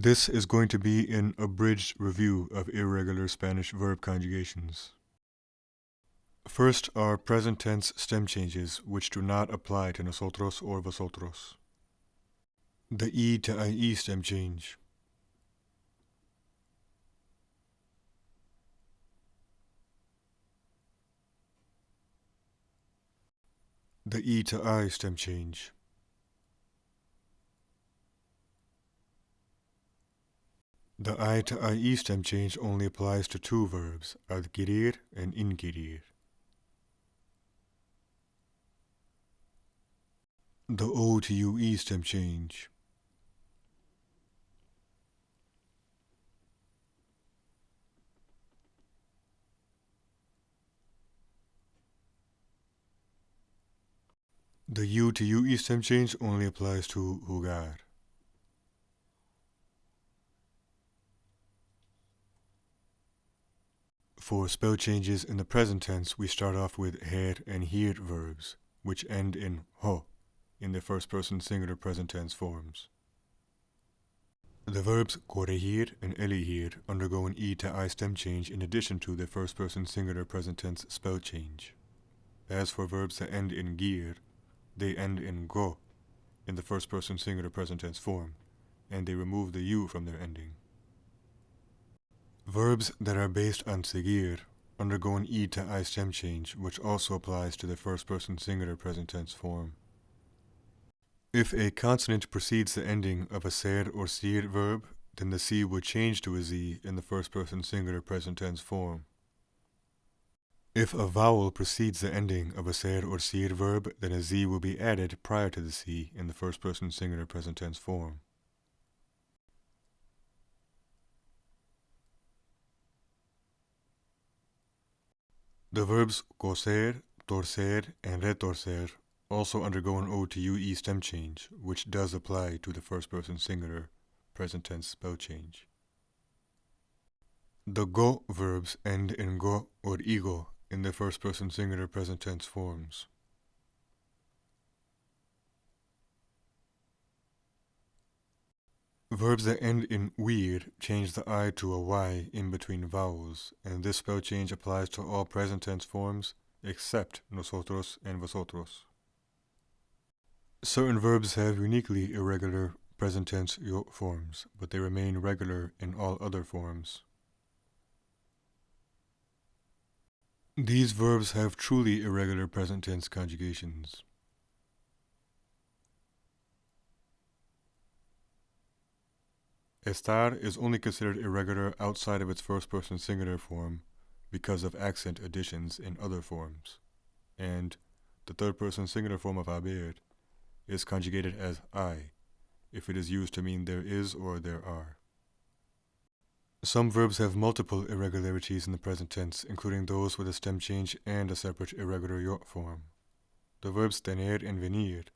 This is going to be an abridged review of irregular Spanish verb conjugations. First are present tense stem changes, which do not apply to nosotros or vosotros. The E to IE stem change. The E to I stem change. The I to IE stem change only applies to two verbs, adquirir and inquirir. The O to UE stem change. The U to UE stem change only applies to jugar. For spell changes in the present tense, we start off with her and hir verbs, which end in ho in the first person singular present tense forms. The verbs corregir and elegir undergo an E to I stem change in addition to the first person singular present tense spell change. As for verbs that end in gir, they end in go in the first person singular present tense form, and they remove the U from their ending. Verbs that are based on seguir undergo an E to I stem change, which also applies to the first person singular present tense form. If a consonant precedes the ending of a ser or sir verb, then the C would change to a Z in the first person singular present tense form. If a vowel precedes the ending of a ser or sir verb, then a Z will be added prior to the C in the first person singular present tense form. The verbs coser, torcer, and retorcer also undergo an O to UE stem change, which does apply to the first person singular present tense spell change. The go verbs end in go or igo in the first person singular present tense forms. Verbs that end in huir change the I to a Y in between vowels, and this spell change applies to all present tense forms except nosotros and vosotros. Certain verbs have uniquely irregular present tense yo forms, but they remain regular in all other forms. These verbs have truly irregular present tense conjugations. Estar is only considered irregular outside of its first person singular form because of accent additions in other forms, and the third person singular form of haber is conjugated as I if it is used to mean there is or there are. Some verbs have multiple irregularities in the present tense, including those with a stem change and a separate irregular yo form. The verbs tener and venir,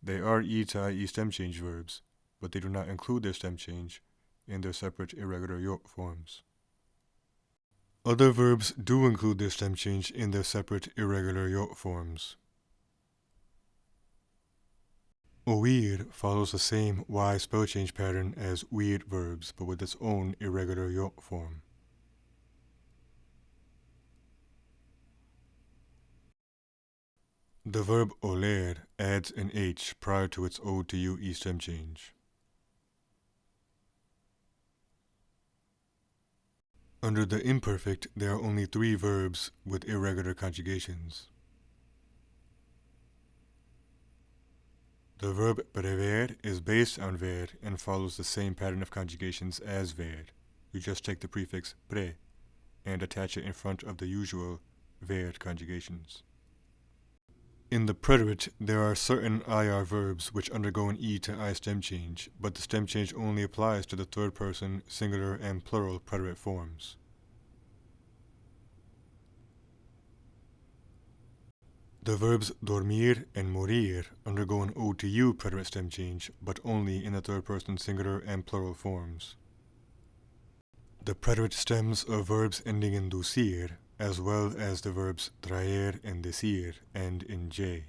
they are E to IE stem change verbs, but they do not include their stem change in their separate irregular yo forms. Other verbs do include their stem change in their separate irregular yo forms. Oír follows the same Y spell change pattern as huir verbs, but with its own irregular yo form. The verb oler adds an H prior to its O to UE stem change. Under the imperfect, there are only three verbs with irregular conjugations. The verb prever is based on ver and follows the same pattern of conjugations as ver. You just take the prefix pre and attach it in front of the usual ver conjugations. In the preterite, there are certain IR verbs which undergo an E to I stem change, but the stem change only applies to the third person, singular, and plural preterite forms. The verbs dormir and morir undergo an O to U preterite stem change, but only in the third person singular and plural forms. The preterite stems of verbs ending in ducir, as well as the verbs traer and decir, end in J.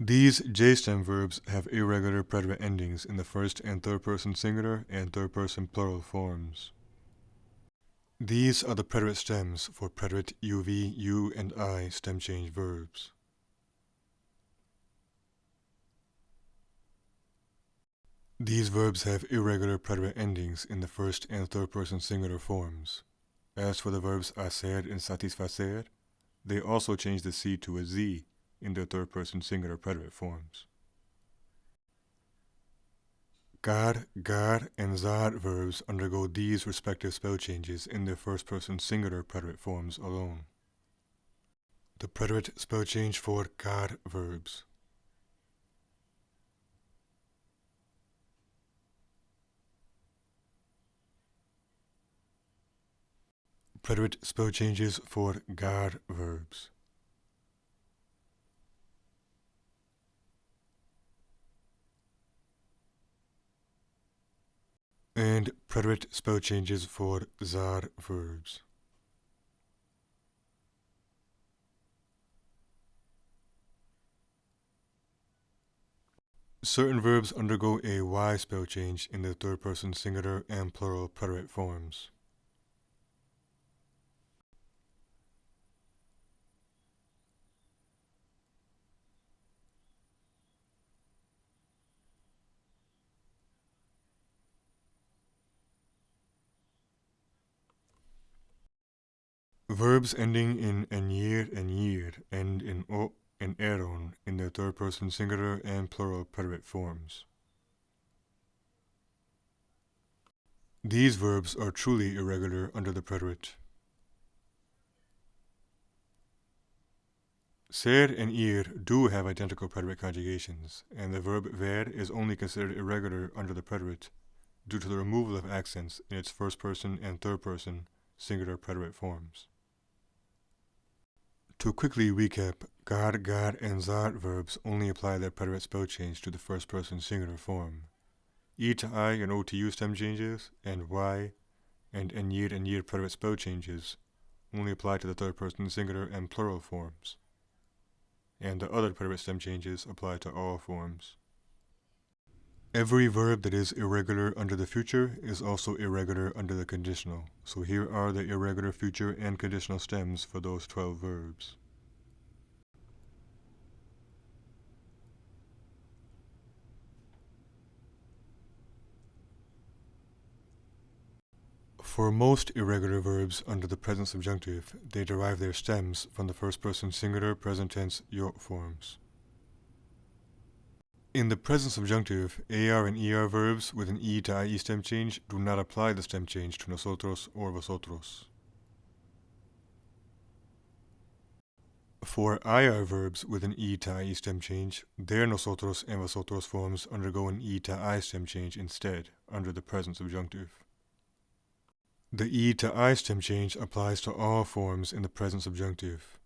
These J-stem verbs have irregular preterite endings in the first and third person singular and third person plural forms. These are the preterite stems for preterite UV, U, and I stem change verbs. These verbs have irregular preterite endings in the first and third person singular forms. As for the verbs hacer and satisfacer, they also change the C to a Z in their third person singular preterite forms. Gar, gar, and zar verbs undergo these respective spell changes in their first person singular preterite forms alone. The preterite spell change for gar verbs. Preterite spell changes for gar verbs. And preterite spell changes for zar verbs. Certain verbs undergo a Y spell change in their third person singular and plural preterite forms. Verbs ending in enir and yir end in o and eron in their third person singular and plural preterite forms. These verbs are truly irregular under the preterite. Ser and ir do have identical preterite conjugations, and the verb ver is only considered irregular under the preterite due to the removal of accents in its first person and third person singular preterite forms. To quickly recap, gar, gar, and zar verbs only apply their preterite spell change to the first person singular form. E to I and O to U stem changes, and Y and yir preterite spell changes only apply to the third person singular and plural forms. And the other preterite stem changes apply to all forms. Every verb that is irregular under the future is also irregular under the conditional. So here are the irregular future and conditional stems for those 12 verbs. For most irregular verbs under the present subjunctive, they derive their stems from the first person singular present tense yo forms. In the present subjunctive, AR and ER verbs with an E to IE stem change do not apply the stem change to nosotros or vosotros. For IR verbs with an E to IE stem change, their nosotros and vosotros forms undergo an E to I stem change instead under the present subjunctive. The E to I stem change applies to all forms in the present subjunctive.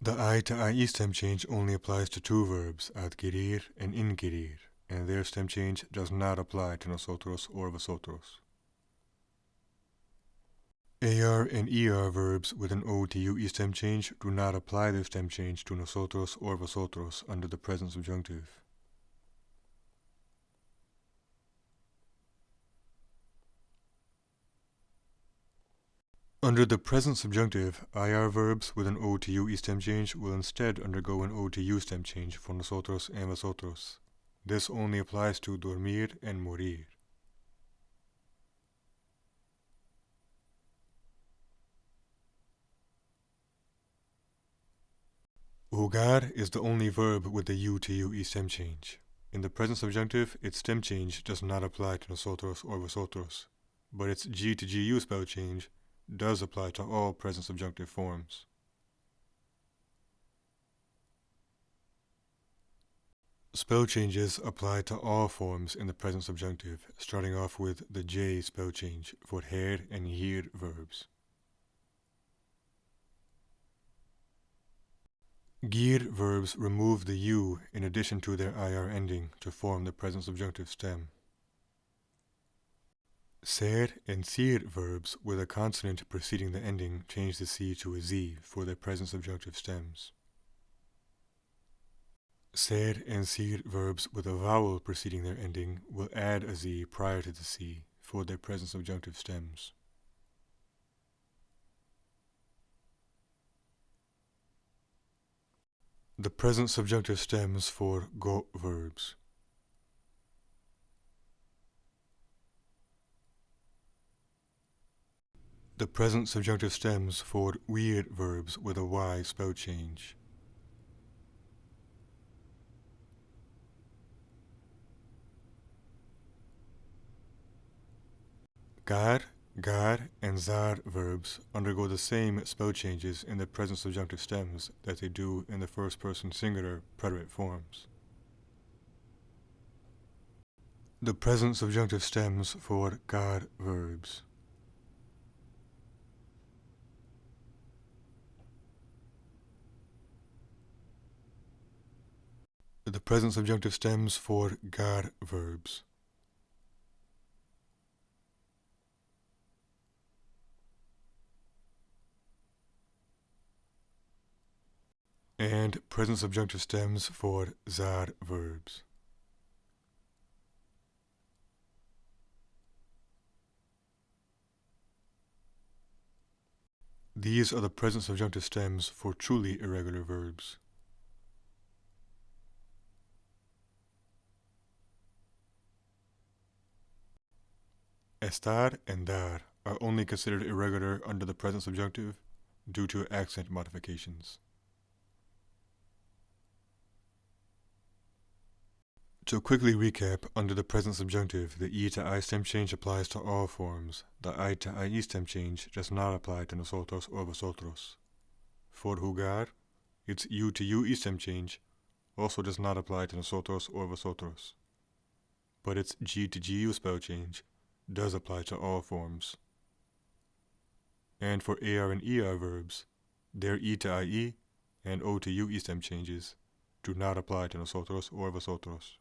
The I to IE stem change only applies to two verbs, adquirir and inquirir, and their stem change does not apply to nosotros or vosotros. AR and ER verbs with an O to UE stem change do not apply their stem change to nosotros or vosotros under the present subjunctive. Under the present subjunctive, IR verbs with an O to UE stem change will instead undergo an O to U stem change for nosotros and vosotros. This only applies to dormir and morir. Jugar is the only verb with the U to UE stem change. In the present subjunctive, its stem change does not apply to nosotros or vosotros, but its G to GU spell change does apply to all present subjunctive forms. Spell changes apply to all forms in the present subjunctive, starting off with the J spell change for her and yir verbs. Gir verbs remove the U in addition to their IR ending to form the present subjunctive stem. Ser and ser verbs with a consonant preceding the ending change the C to a Z for their present subjunctive stems. Ser and ser verbs with a vowel preceding their ending will add a Z prior to the C for their present subjunctive stems. The present subjunctive stems for go verbs. The present subjunctive stems for weird verbs with a Y spell change. Gar, and zar verbs undergo the same spell changes in the present subjunctive stems that they do in the first-person singular preterite forms. The present subjunctive stems for gar verbs. The present subjunctive stems for gar verbs. And present subjunctive stems for zar verbs. These are the present subjunctive stems for truly irregular verbs. Estar and dar are only considered irregular under the present subjunctive due to accent modifications. To quickly recap, under the present subjunctive, the E to I stem change applies to all forms. The I to IE stem change does not apply to nosotros or vosotros. For jugar, its U to UE stem change also does not apply to nosotros or vosotros. But its G to GU spell change does apply to all forms. And for AR and ER verbs, their E to IE and O to UE stem changes do not apply to nosotros or vosotros.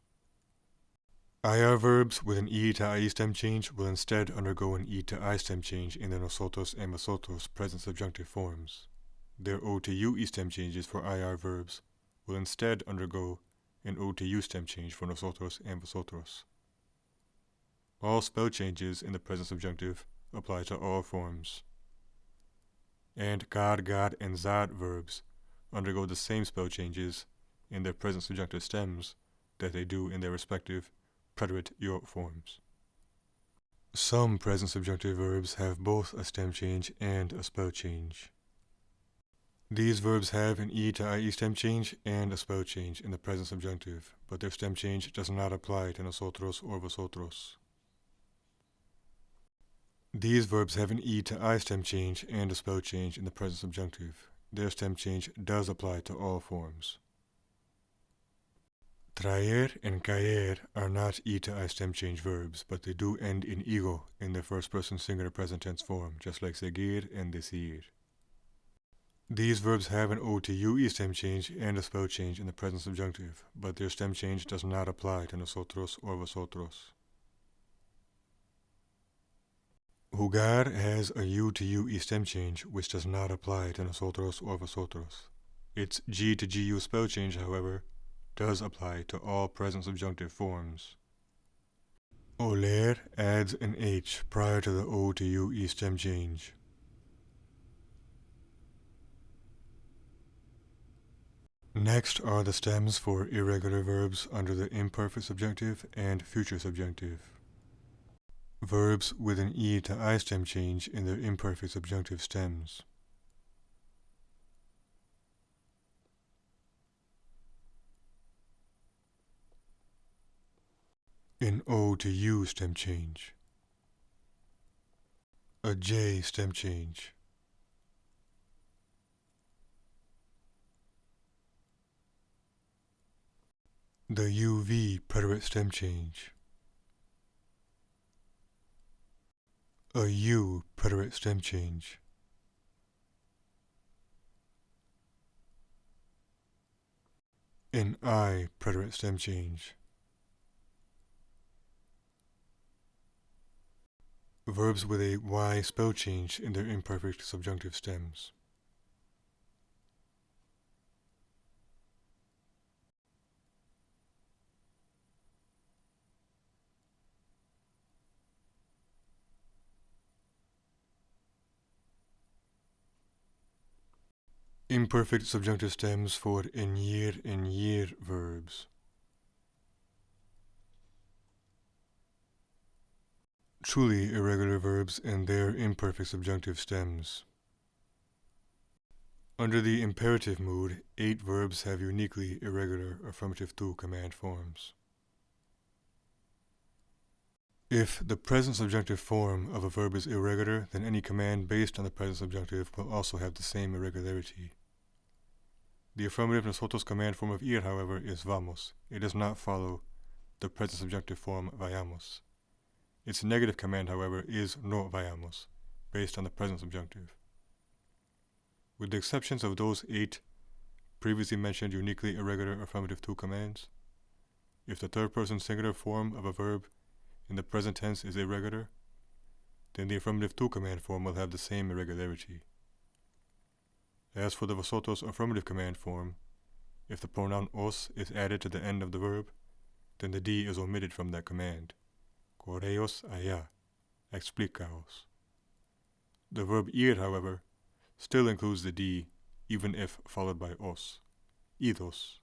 IR verbs with an E to IE stem change will instead undergo an E to I stem change in the nosotros and vosotros present subjunctive forms. Their O to UE stem changes for IR verbs will instead undergo an O to U stem change for nosotros and vosotros. All spell changes in the present subjunctive apply to all forms. And gar, and zar verbs undergo the same spell changes in their present subjunctive stems that they do in their respective preterite York forms. Some present subjunctive verbs have both a stem change and a spell change. These verbs have an E to IE stem change and a spell change in the present subjunctive, but their stem change does not apply to nosotros or vosotros. These verbs have an E to I stem change and a spell change in the present subjunctive. Their stem change does apply to all forms. Traer and caer are not E to I stem change verbs, but they do end in ego in their first-person singular present tense form, just like seguir and decir. These verbs have an O to UE stem change and a spell change in the present subjunctive, but their stem change does not apply to nosotros or vosotros. Jugar has a U to UE stem change, which does not apply to nosotros or vosotros. Its G to GU spell change, however, does apply to all present subjunctive forms. Oler adds an H prior to the O to UE stem change. Next are the stems for irregular verbs under the imperfect subjunctive and future subjunctive. Verbs with an E to I stem change in their imperfect subjunctive stems. An O to U stem change. A J stem change. The UV preterite stem change. A U preterite stem change. An I preterite stem change. verbs with a y spell change in their imperfect subjunctive stems. Imperfect subjunctive stems for en year verbs. Truly irregular verbs and their imperfect subjunctive stems. Under the imperative mood, 8 verbs have uniquely irregular affirmative to command forms. If the present subjunctive form of a verb is irregular, then any command based on the present subjunctive will also have the same irregularity. The affirmative nosotros command form of ir, however, is vamos. It does not follow the present subjunctive form vayamos. Its negative command, however, is no vayamos, based on the present subjunctive. With the exceptions of those 8 previously mentioned uniquely irregular affirmative to commands, if the third person singular form of a verb in the present tense is irregular, then the affirmative to command form will have the same irregularity. As for the vosotros affirmative command form, if the pronoun os is added to the end of the verb, then the d is omitted from that command. Correos allá, explicaos. The verb ir, however, still includes the d, even if followed by os. Idos.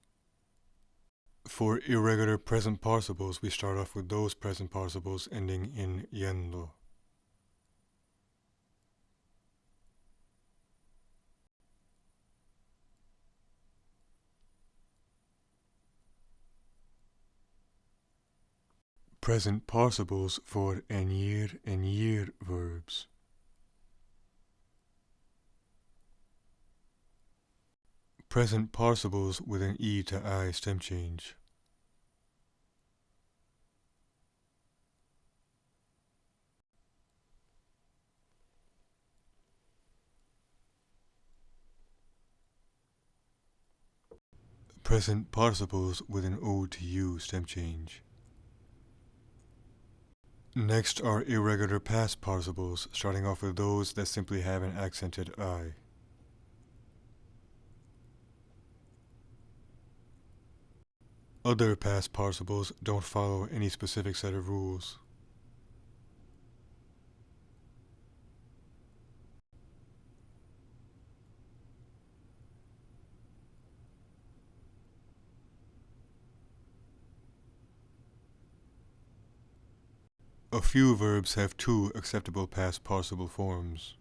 For irregular present participles, we start off with those present participles ending in yendo. Present participles for en year verbs. Present participles with an e to I stem change. Present participles with an o to u stem change. Next are irregular past participles, starting off with those that simply have an accented I. Other past participles don't follow any specific set of rules. A few verbs have 2 acceptable past participle forms.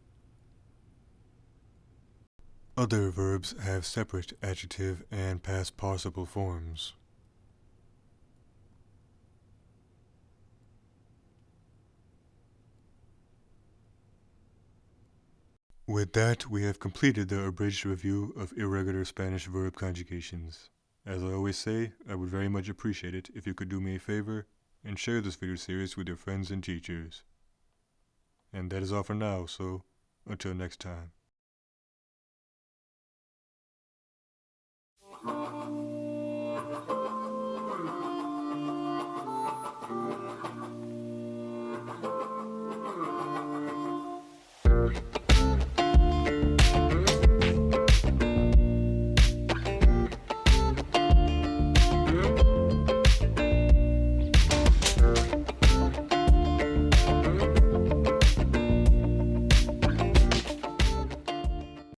Other verbs have separate adjective and past participle forms. With that, we have completed the abridged review of irregular Spanish verb conjugations. As I always say, I would very much appreciate it if you could do me a favor and share this video series with your friends and teachers. And that is all for now, so until next time.